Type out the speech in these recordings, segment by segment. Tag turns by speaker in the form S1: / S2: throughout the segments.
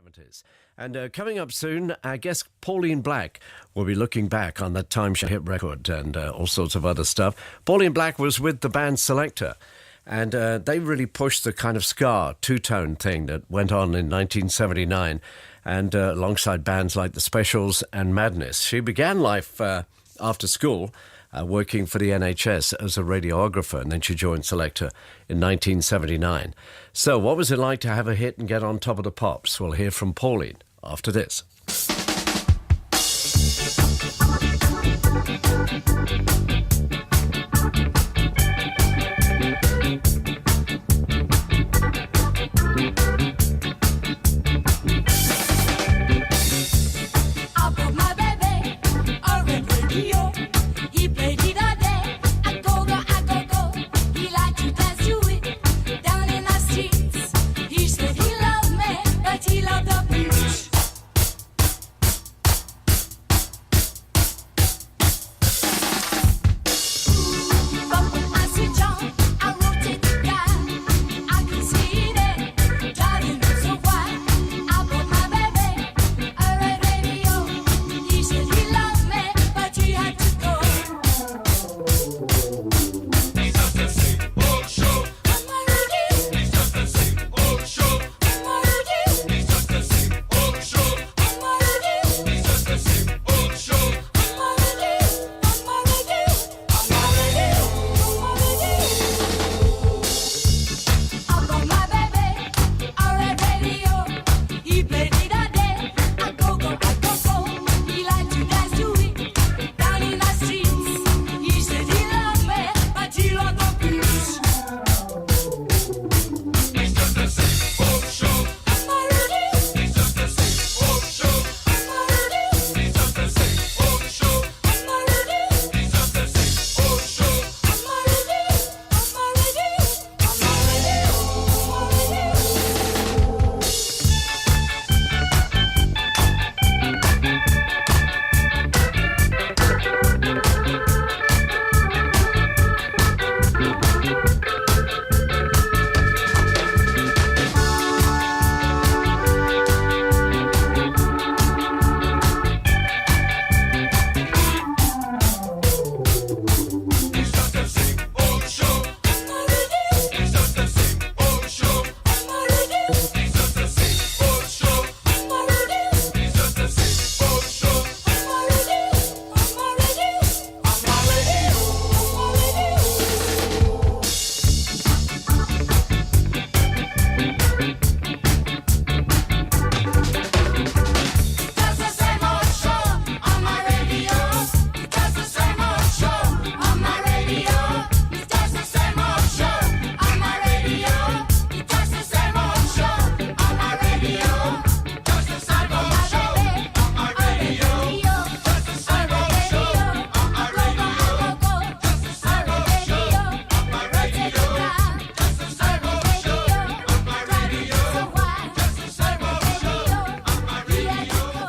S1: 70s. And coming up soon, I guess Pauline Black will be looking back on that time she hit record and all sorts of other stuff. Pauline Black was with the band Selector, and they really pushed the kind of ska two-tone thing that went on in 1979, and alongside bands like The Specials and Madness. She began life after school working for the NHS as a radiographer, and then she joined Selector in 1979. So what was it like to have a hit and get on top of the pops? We'll hear from Pauline after this.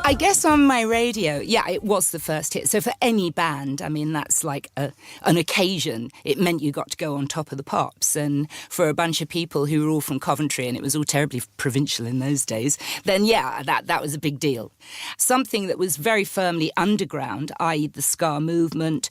S2: I guess on my radio, yeah, it was the first hit. So for any band, I mean, that's like an occasion. It meant you got to go on top of the pops. And for a bunch of people who were all from Coventry, and it was all terribly provincial in those days, then yeah, that was a big deal. Something that was very firmly underground, i.e. the ska movement,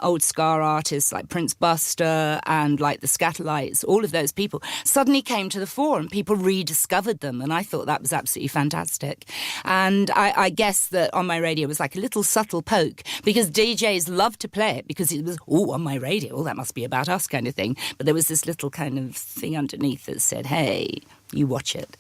S2: old ska artists like Prince Buster and like the Scatterlights, all of those people suddenly came to the fore and people rediscovered them. And I thought that was absolutely fantastic. And I guess that on my radio was like a little subtle poke, because DJs loved to play it because it was, on my radio, that must be about us kind of thing. But there was this little kind of thing underneath that said, hey, you watch it.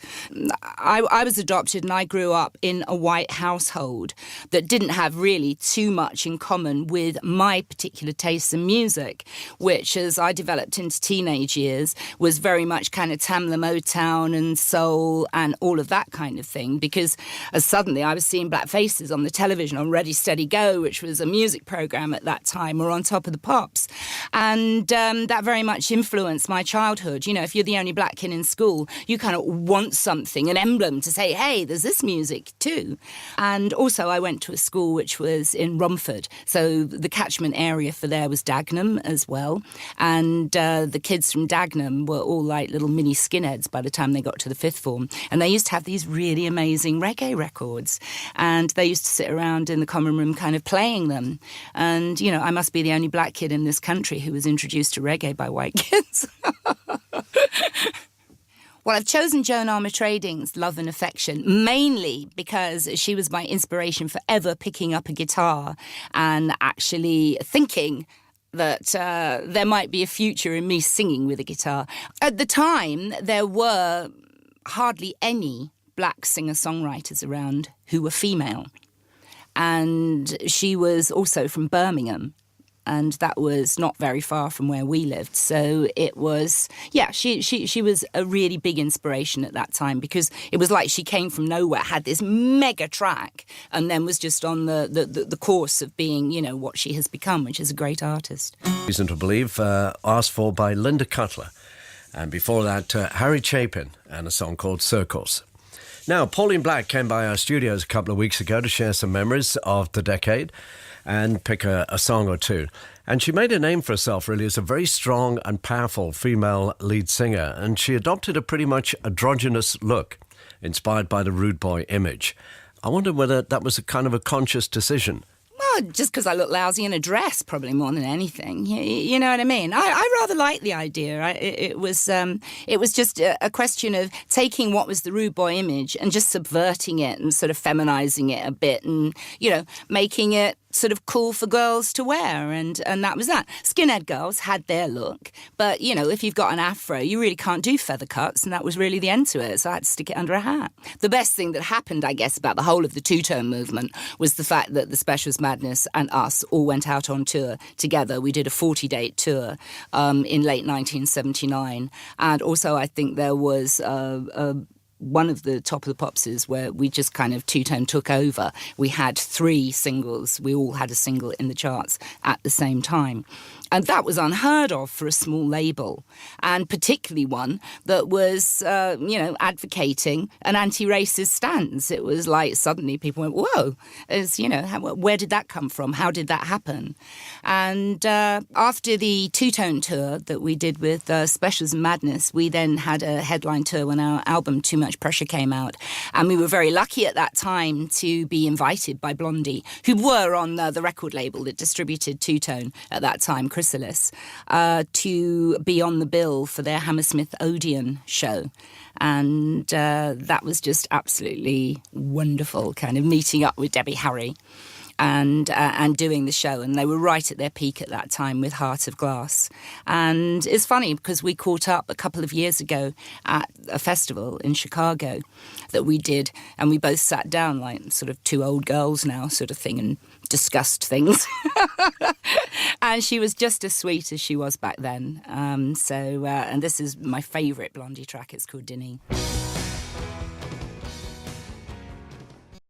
S2: I was adopted and I grew up in a white household that didn't have really too much in common with my particular tastes in music, which as I developed into teenage years was very much kind of Tamla Motown and soul and all of that kind of thing, because suddenly I was seeing black faces on the television on Ready, Steady, Go, which was a music programme at that time, or on Top of the Pops. And that very much influenced my childhood. You know, if you're the only black kid in school, you you kind of want something, an emblem to say, hey, there's this music too. And also I went to a school which was in Romford, so the catchment area for there was Dagenham as well. And the kids from Dagenham were all like little mini skinheads by the time they got to the fifth form. And they used to have these really amazing reggae records. And they used to sit around in the common room kind of playing them. And, you know, I must be the only black kid in this country who was introduced to reggae by white kids. Well, I've chosen Joan Armatrading's Love and Affection mainly because she was my inspiration for ever picking up a guitar and actually thinking that there might be a future in me singing with a guitar. At the time, there were hardly any black singer-songwriters around who were female. And she was also from Birmingham. And that was not very far from where we lived. So it was, yeah, she was a really big inspiration at that time because it was like she came from nowhere, had this mega track, and then was just on the course of being, you know, what she has become, which is a great artist.
S1: Reason to Believe, asked for by Linda Cutler. And before that, Harry Chapin and a song called Circles. Now, Pauline Black came by our studios a couple of weeks ago to share some memories of the decade and pick a song or two. And she made a name for herself, really, as a very strong and powerful female lead singer. And she adopted a pretty much androgynous look, inspired by the rude boy image. I wonder whether that was a kind of a conscious decision.
S2: Well, just because I look lousy in a dress, probably more than anything. You know what I mean? I rather like the idea. It was just a question of taking what was the rude boy image and just subverting it and sort of feminizing it a bit and, you know, making it sort of cool for girls to wear, and that was that. Skinhead girls had their look, but, you know, if you've got an afro, you really can't do feather cuts, and that was really the end to it, so I had to stick it under a hat. The best thing that happened, I guess, about the whole of the two-tone movement was the fact that the Specials Madness and us all went out on tour together. We did a 40-date tour in late 1979, and also I think there was one of the Top of the Popses where we just kind of two-tone took over. We had 3 singles. We all had a single in the charts at the same time. And that was unheard of for a small label, and particularly one that was, advocating an anti-racist stance. It was like suddenly people went, whoa, where did that come from? How did that happen? And after the two-tone tour that we did with Specials and Madness, we then had a headline tour when our album Too Much Pressure came out. And we were very lucky at that time to be invited by Blondie, who were on the record label that distributed two-tone at that time, Chrysalis, to be on the bill for their Hammersmith Odeon show. And that was just absolutely wonderful, kind of meeting up with Debbie Harry and doing the show. And they were right at their peak at that time with Heart of Glass. And it's funny because we caught up a couple of years ago at a festival in Chicago that we did, and we both sat down like sort of 2 old girls now sort of thing and discussed things. And she was just as sweet as she was back then. And this is my favourite Blondie track. It's called Dinny.